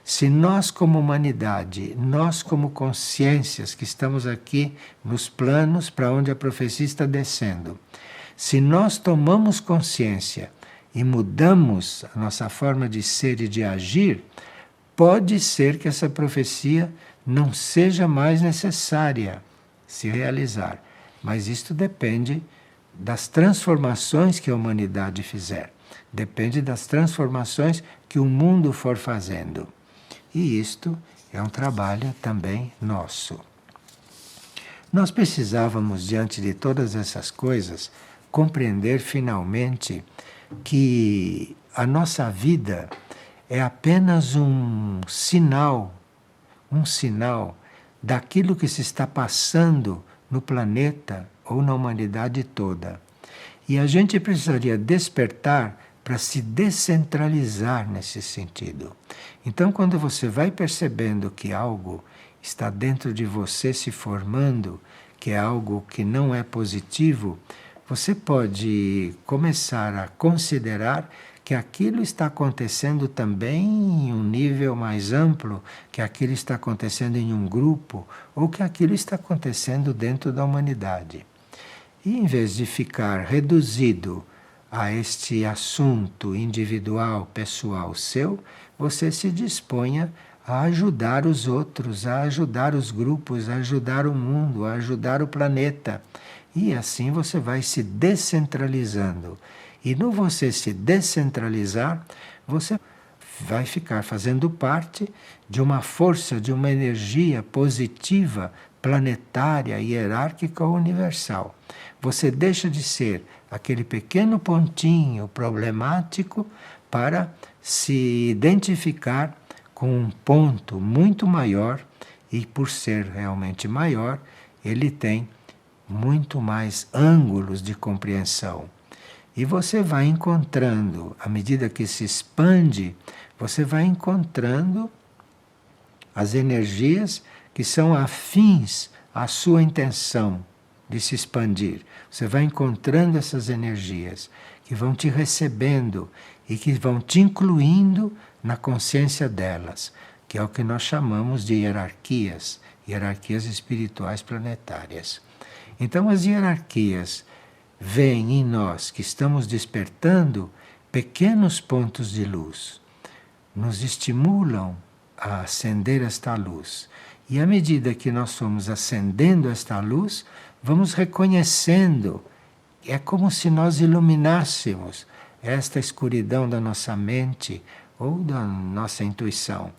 Se nós como humanidade, nós como consciências que estamos aqui nos planos para onde a profecia está descendo, se nós tomamos consciência e mudamos a nossa forma de ser e de agir, pode ser que essa profecia não seja mais necessária se realizar. Mas isto depende das transformações que a humanidade fizer. Depende das transformações que o mundo for fazendo. E isto é um trabalho também nosso. Nós precisávamos, diante de todas essas coisas, compreender finalmente que a nossa vida é apenas um sinal daquilo que se está passando no planeta ou na humanidade toda. E a gente precisaria despertar para se descentralizar nesse sentido. Então, quando você vai percebendo que algo está dentro de você se formando, que é algo que não é positivo, você pode começar a considerar que aquilo está acontecendo também em um nível mais amplo, que aquilo está acontecendo em um grupo, ou que aquilo está acontecendo dentro da humanidade. E em vez de ficar reduzido a este assunto individual, pessoal seu, você se disponha a ajudar os outros, a ajudar os grupos, a ajudar o mundo, a ajudar o planeta. E assim você vai se descentralizando. E no você se descentralizar, você vai ficar fazendo parte de uma força, de uma energia positiva, planetária, hierárquica ou universal. Você deixa de ser aquele pequeno pontinho problemático para se identificar com um ponto muito maior, e por ser realmente maior, ele tem muito mais ângulos de compreensão. E você vai encontrando, à medida que se expande, você vai encontrando as energias que são afins à sua intenção de se expandir. Você vai encontrando essas energias que vão te recebendo e que vão te incluindo na consciência delas, que é o que nós chamamos de hierarquias, hierarquias espirituais planetárias. Então, as hierarquias veem em nós que estamos despertando pequenos pontos de luz, nos estimulam a acender esta luz. E à medida que nós fomos acendendo esta luz, vamos reconhecendo, é como se nós iluminássemos esta escuridão da nossa mente ou da nossa intuição.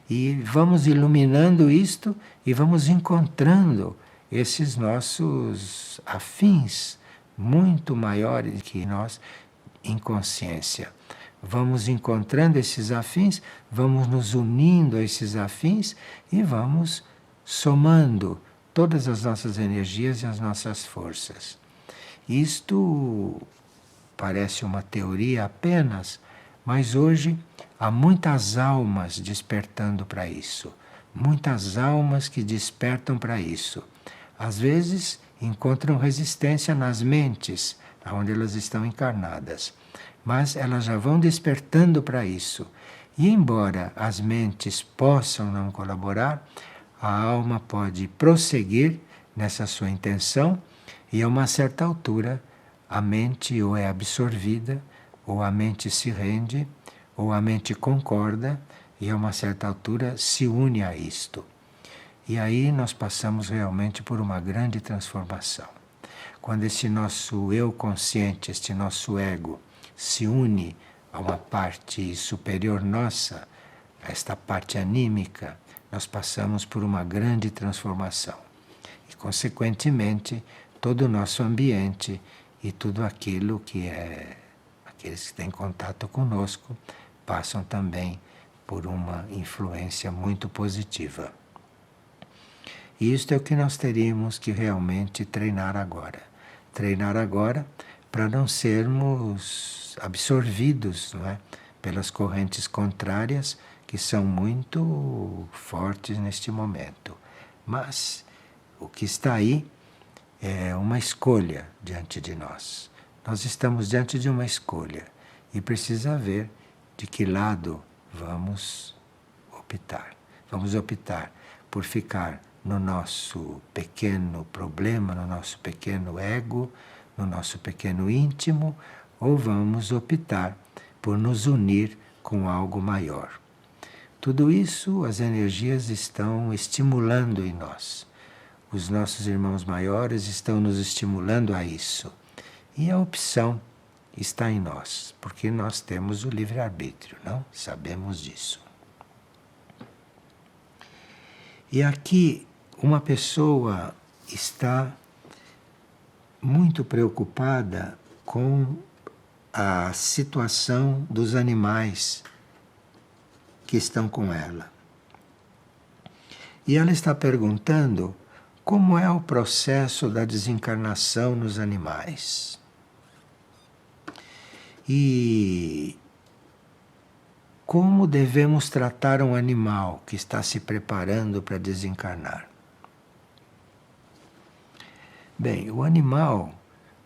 E vamos iluminando isto e vamos encontrando esses nossos afins muito maiores que nós em consciência. Vamos encontrando esses afins, vamos nos unindo a esses afins e vamos somando todas as nossas energias e as nossas forças. Isto parece uma teoria apenas, mas hoje há muitas almas despertando para isso. Muitas almas que despertam para isso. Às vezes encontram resistência nas mentes, onde elas estão encarnadas. Mas elas já vão despertando para isso. E embora as mentes possam não colaborar, a alma pode prosseguir nessa sua intenção e a uma certa altura a mente ou é absorvida, ou a mente se rende, ou a mente concorda e a uma certa altura se une a isto. E aí nós passamos realmente por uma grande transformação. Quando esse nosso eu consciente, este nosso ego, se une a uma parte superior nossa, a esta parte anímica, nós passamos por uma grande transformação. E, consequentemente, todo o nosso ambiente e tudo aquilo que é aqueles que têm contato conosco passam também por uma influência muito positiva. E isto é o que nós teríamos que realmente treinar agora. Treinar agora para não sermos absorvidos, não é, pelas correntes contrárias que são muito fortes neste momento. Mas o que está aí é uma escolha diante de nós. Nós estamos diante de uma escolha e precisa ver de que lado vamos optar. Vamos optar por ficar no nosso pequeno problema, no nosso pequeno ego, no nosso pequeno íntimo, ou vamos optar por nos unir com algo maior. Tudo isso as energias estão estimulando em nós. Os nossos irmãos maiores estão nos estimulando a isso. E a opção está em nós, porque nós temos o livre-arbítrio, não? Sabemos disso. E aqui uma pessoa está muito preocupada com a situação dos animais que estão com ela. E ela está perguntando como é o processo da desencarnação nos animais. E como devemos tratar um animal que está se preparando para desencarnar? Bem, o animal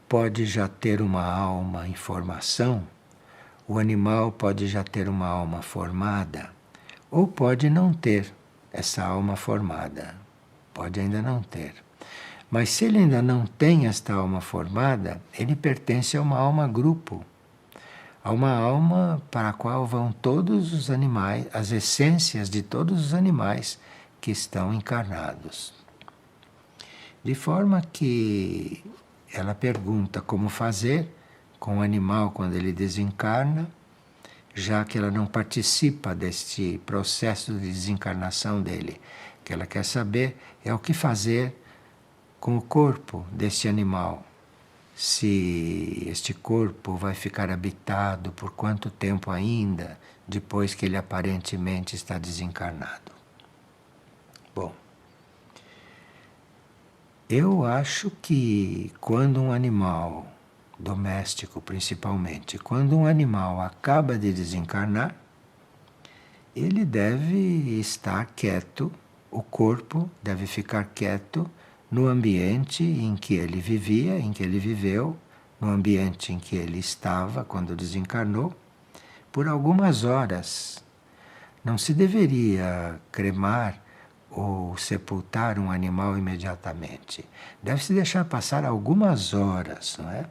pode já ter uma alma em formação, o animal pode já ter uma alma formada, ou pode não ter essa alma formada, pode ainda não ter. Mas se ele ainda não tem esta alma formada, ele pertence a uma alma-grupo, a uma alma para a qual vão todos os animais, as essências de todos os animais que estão encarnados. De forma que ela pergunta como fazer com o animal quando ele desencarna, já que ela não participa deste processo de desencarnação dele. O que ela quer saber é o que fazer com o corpo deste animal. Se este corpo vai ficar habitado por quanto tempo ainda, depois que ele aparentemente está desencarnado. Bom, eu acho que quando um animal doméstico, principalmente, quando um animal acaba de desencarnar, ele deve estar quieto, o corpo deve ficar quieto no ambiente em que ele vivia, em que ele viveu, no ambiente em que ele estava quando desencarnou, por algumas horas. Não se deveria cremar ou sepultar um animal imediatamente. Deve-se deixar passar algumas horas, não é?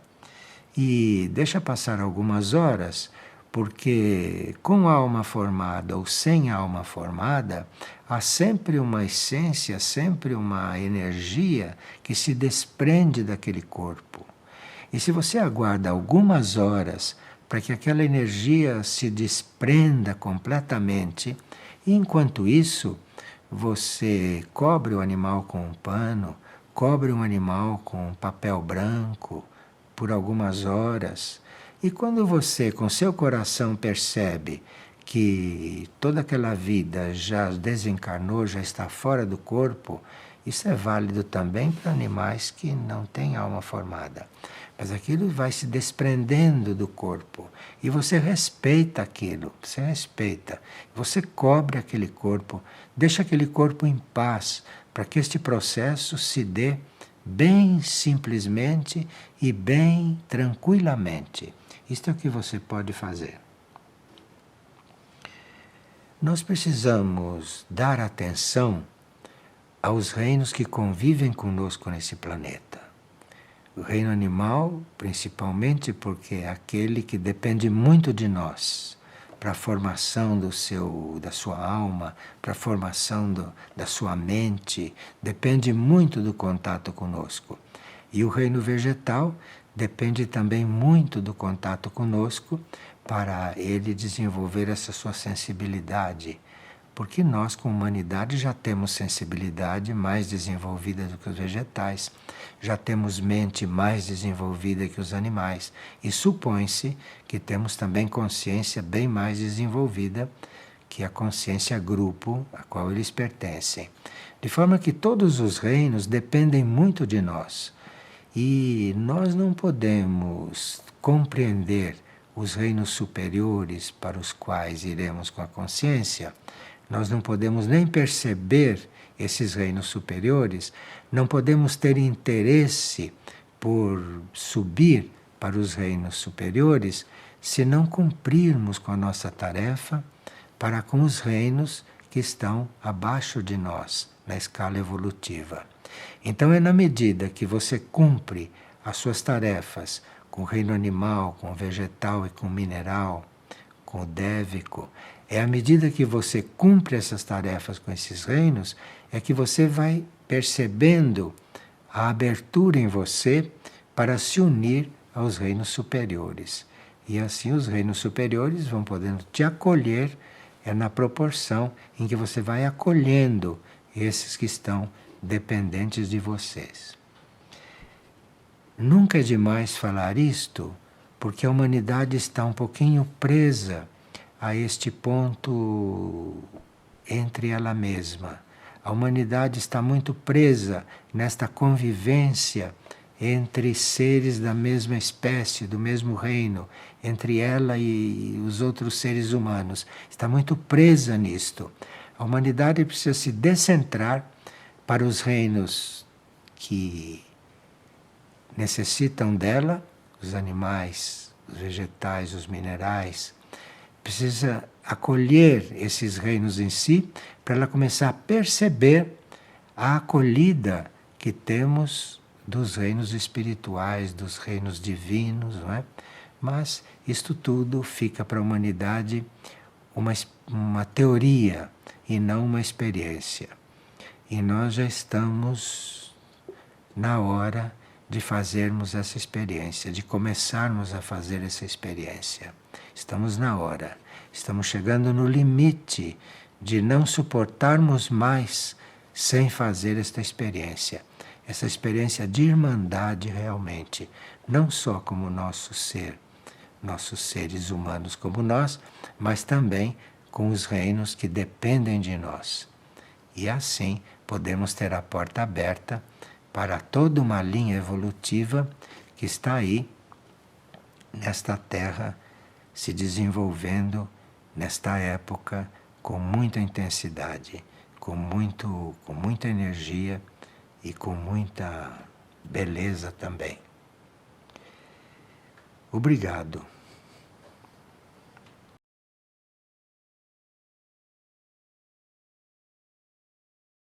E deixa passar algumas horas, porque com a alma formada ou sem alma formada, há sempre uma essência, sempre uma energia que se desprende daquele corpo. E se você aguarda algumas horas para que aquela energia se desprenda completamente, e enquanto isso, você cobre o animal com um pano, cobre um animal com um papel branco por algumas horas, e quando você, com seu coração, percebe que toda aquela vida já desencarnou, já está fora do corpo, isso é válido também para animais que não têm alma formada. Mas aquilo vai se desprendendo do corpo e você respeita aquilo, você respeita. Você cobre aquele corpo, deixa aquele corpo em paz para que este processo se dê bem simplesmente e bem tranquilamente. Isto é o que você pode fazer. Nós precisamos dar atenção aos reinos que convivem conosco nesse planeta. O reino animal, principalmente porque é aquele que depende muito de nós para a formação da sua alma, para a formação da sua mente, depende muito do contato conosco. E o reino vegetal depende também muito do contato conosco para ele desenvolver essa sua sensibilidade. Porque nós, como humanidade, já temos sensibilidade mais desenvolvida do que os vegetais, já temos mente mais desenvolvida que os animais, e supõe-se que temos também consciência bem mais desenvolvida que a consciência grupo a qual eles pertencem. De forma que todos os reinos dependem muito de nós, e nós não podemos compreender os reinos superiores para os quais iremos com a consciência. Nós não podemos nem perceber esses reinos superiores, não podemos ter interesse por subir para os reinos superiores se não cumprirmos com a nossa tarefa para com os reinos que estão abaixo de nós na escala evolutiva. Então é na medida que você cumpre as suas tarefas com o reino animal, com o vegetal e com o mineral, com o dévico, é à medida que você cumpre essas tarefas com esses reinos, é que você vai percebendo a abertura em você para se unir aos reinos superiores. E assim os reinos superiores vão podendo te acolher, na proporção em que você vai acolhendo esses que estão dependentes de vocês. Nunca é demais falar isto, porque a humanidade está um pouquinho presa a este ponto entre ela mesma. A humanidade está muito presa nesta convivência entre seres da mesma espécie, do mesmo reino, entre ela e os outros seres humanos. Está muito presa nisto. A humanidade precisa se descentrar para os reinos que necessitam dela, os animais, os vegetais, os minerais. Precisa acolher esses reinos em si para ela começar a perceber a acolhida que temos dos reinos espirituais, dos reinos divinos, não é? Mas isto tudo fica para a humanidade uma teoria e não uma experiência. E nós já estamos na hora de fazermos essa experiência, de começarmos a fazer essa experiência. Estamos na hora, estamos chegando no limite de não suportarmos mais sem fazer esta experiência. Essa experiência de irmandade realmente, não só como nosso ser, nossos seres humanos como nós, mas também com os reinos que dependem de nós. E assim podemos ter a porta aberta para toda uma linha evolutiva que está aí, nesta Terra, se desenvolvendo nesta época com muita intensidade, com muita energia e com muita beleza também. Obrigado.